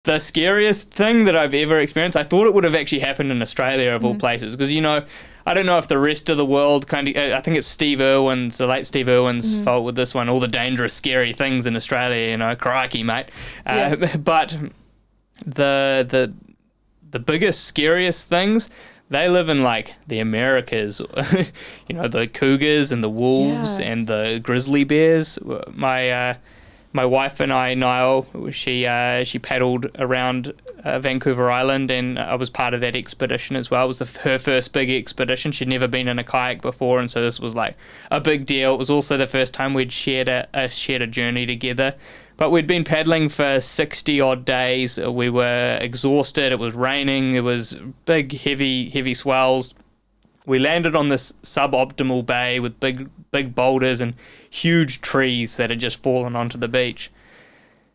The scariest thing that I've ever experienced, I thought it would have actually happened in Australia of all places, because, you know, I don't know if the rest of the world kind of, I think it's Steve Irwin's, the late Steve Irwin's fault with this one, all the dangerous, scary things in Australia, you know, crikey, mate. But the biggest, scariest things, they live in, like, the Americas, you know, the cougars and the wolves and the grizzly bears. My wife and I, Niall, she paddled around Vancouver Island, and I was part of that expedition as well. It was her first big expedition. She'd never been in a kayak before, and so this was like a big deal. It was also the first time we'd shared a journey together. But we'd been paddling for 60 odd days. We were exhausted. It was raining. It was big, heavy swells. We landed on this suboptimal bay with big boulders and huge trees that had just fallen onto the beach.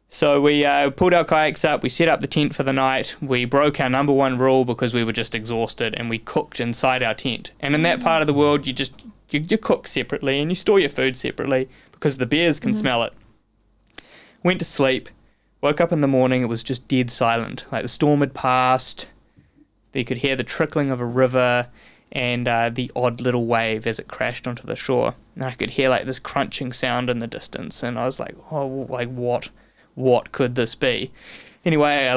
So we pulled our kayaks up, we set up the tent for the night, we broke our number one rule because we were just exhausted, and we cooked inside our tent. And in that part of the world, you cook separately and you store your food separately because the bears can smell it. Went to sleep, woke up in the morning, it was just dead silent. Like the storm had passed, you could hear the trickling of a river, and the odd little wave as it crashed onto the shore. And I could hear like this crunching sound in the distance, and I was like, oh, like what could this be? Anyway,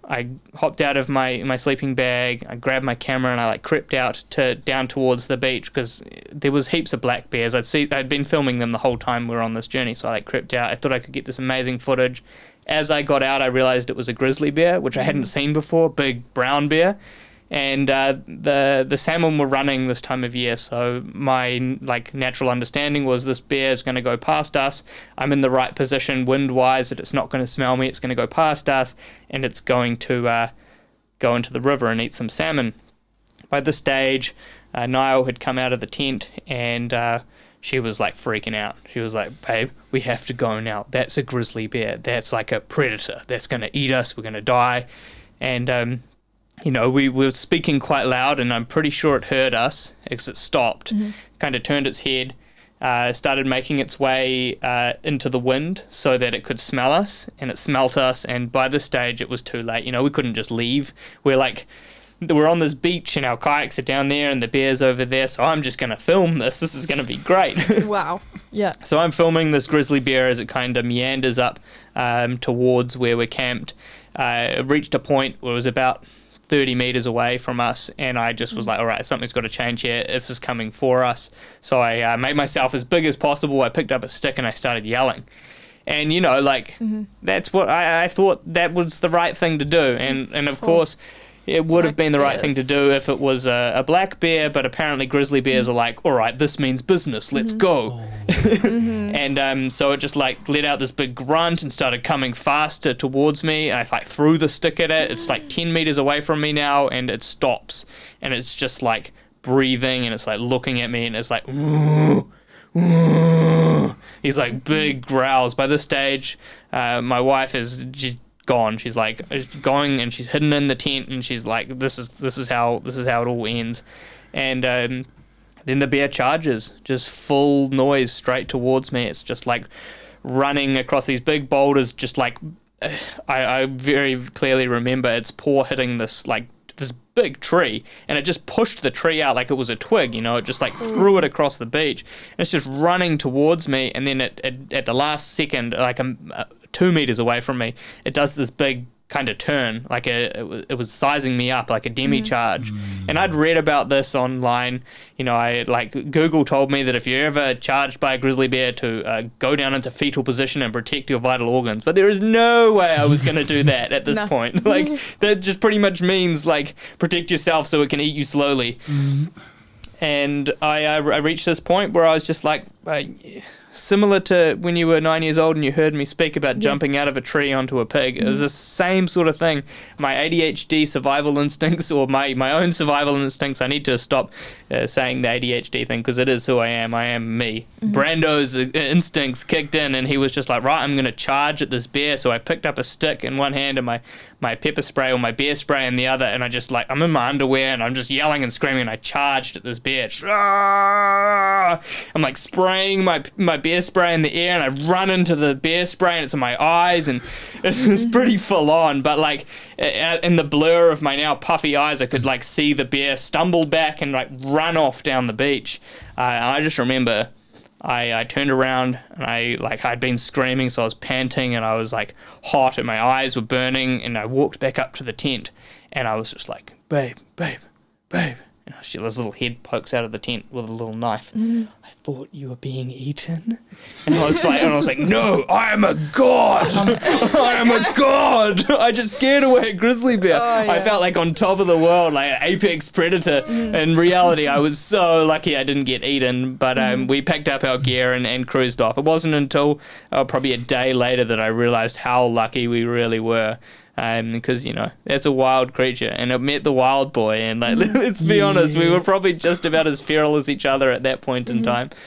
I hopped out of my sleeping bag, I grabbed my camera, and I like crept out down towards the beach, because there was heaps of black bears. I'd been filming them the whole time we were on this journey, so I like crept out. I thought I could get this amazing footage. As I got out, I realized it was a grizzly bear, which I hadn't seen before, big brown bear. And the salmon were running this time of year, so my natural understanding was this bear is going to go past us. I'm in the right position wind-wise that it's not going to smell me. It's going to go past us, and it's going to go into the river and eat some salmon. By this stage, Niall had come out of the tent, and she was like freaking out. She was like, babe, we have to go now. That's a grizzly bear. That's like a predator. That's going to eat us. We're going to die. And you know, we were speaking quite loud, and I'm pretty sure it heard us because it stopped, kind of turned its head, started making its way into the wind so that it could smell us, and it smelt us, and by this stage it was too late. You know, we couldn't just leave. We're on this beach, and our kayaks are down there, and the bear's over there, so I'm just going to film this. This is going to be great. Wow. Yeah. So I'm filming this grizzly bear as it kind of meanders up towards where we're camped. It reached a point where it was about 30 meters away from us, and I just was like, all right, something's got to change here. This is coming for us. So I made myself as big as possible. I picked up a stick and I started yelling. And, you know, that's what I thought that was the right thing to do. And of course, it would have been the right thing to do if it was a black bear, but apparently grizzly bears are like, all right, this means business, let's go. And so it just let out this big grunt and started coming faster towards me. I threw the stick at it. It's 10 meters away from me now, and it stops, and it's just breathing, and it's looking at me, and it's like, ooh, ooh. These big growls. By this stage, my wife she's gone. She's going, and she's hidden in the tent, and she's like, this is how it all ends. And then the bear charges, just full noise straight towards me. It's just running across these big boulders, just I very clearly remember its paw hitting this this big tree, and it just pushed the tree out like it was a twig, you know. It just threw it across the beach, and it's just running towards me, and then at the last second, 2 meters away from me, it does this big kind of turn, it was sizing me up like a demi-charge. And I'd read about this online. You know, Google told me that if you're ever charged by a grizzly bear to go down into fetal position and protect your vital organs, but there is no way I was going to do that at this point. That just pretty much means protect yourself so it can eat you slowly. And I reached this point where I was just similar to when you were 9 years old and you heard me speak about jumping out of a tree onto a pig. It was the same sort of thing. My ADHD survival instincts, or my own survival instincts, I need to stop saying the ADHD thing, because it is who I am. I am me. Brando's instincts kicked in, and he was just like, right, I'm going to charge at this bear. So I picked up a stick in one hand and my pepper spray or my bear spray in the other, and I just I'm in my underwear and I'm just yelling and screaming, and I charged at this bear. I'm spraying my bear spray in the air, and I run into the bear spray, and it's in my eyes, and it's pretty full on. But like in the blur of my now puffy eyes, I could like see the bear stumble back and like run off down the beach. I just remember I turned around, and I'd been screaming, so I was panting, and I was like hot, and my eyes were burning, and I walked back up to the tent, and I was just like, babe, babe, babe. And this little head pokes out of the tent with a little knife. I thought you were being eaten. And I was like, no, I am a god. I am a god. I just scared away a grizzly bear. Oh, yeah. I felt like on top of the world, like an apex predator. In reality, I was so lucky I didn't get eaten. But we packed up our gear and cruised off. It wasn't until probably a day later that I realized how lucky we really were. Because, you know, that's a wild creature, and it met the wild boy, and like, let's be honest, we were probably just about as feral as each other at that point in time.